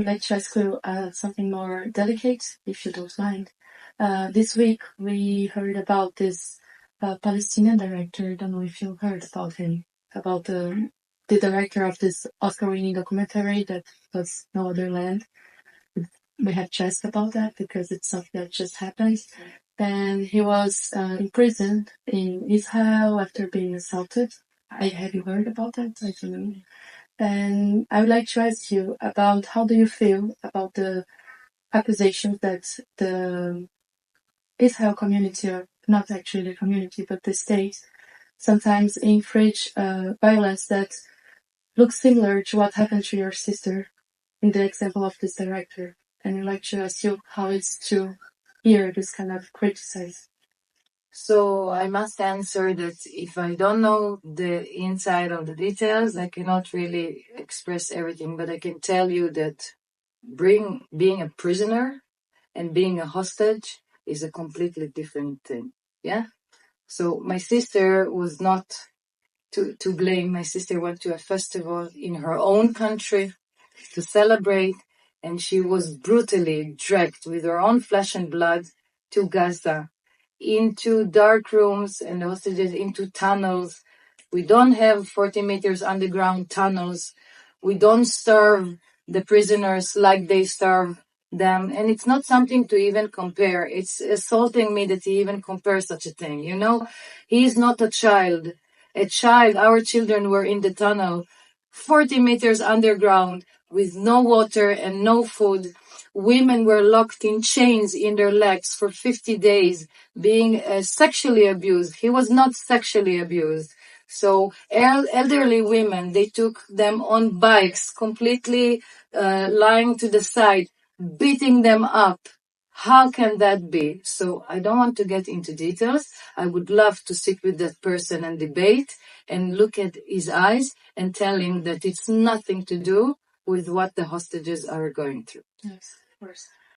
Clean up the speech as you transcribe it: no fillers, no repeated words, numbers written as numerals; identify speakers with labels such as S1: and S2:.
S1: I'd like to ask you something more delicate, if you don't mind. This week we heard about this Palestinian director. I don't know if you heard about him, about the director of this Oscar-winning documentary that was No Other Land. We have to ask about that because it's something that just happened. And he was imprisoned in Israel after being assaulted. Have you heard about that? I don't know. And I would like to ask you about how do you feel about the accusations that the Israel community, or not actually the community, but the state, sometimes infringe violence that looks similar to what happened to your sister in the example of this director. And I'd like to ask you how it's to hear this kind of criticism.
S2: So I must answer that if I don't know the inside of the details, I cannot really express everything, but I can tell you that being a prisoner and being a hostage is a completely different thing. Yeah? So my sister was not to blame. My sister went to a festival in her own country to celebrate, and she was brutally dragged with her own flesh and blood to Gaza, into dark rooms, and the hostages into tunnels. We don't have 40 meters underground tunnels. We don't starve the prisoners like they starve them. And it's not something to even compare. It's assaulting me that he even compares such a thing. You know, he is not a child. Our children were in the tunnel, 40 meters underground, with no water and no food. Women were locked in chains in their legs for 50 days, being sexually abused. He was not sexually abused. So elderly women, they took them on bikes, completely lying to the side, beating them up. How can that be? So I don't want to get into details. I would love to sit with that person and debate and look at his eyes and tell him that it's nothing to do with what the hostages are going through.
S1: Yes, of course.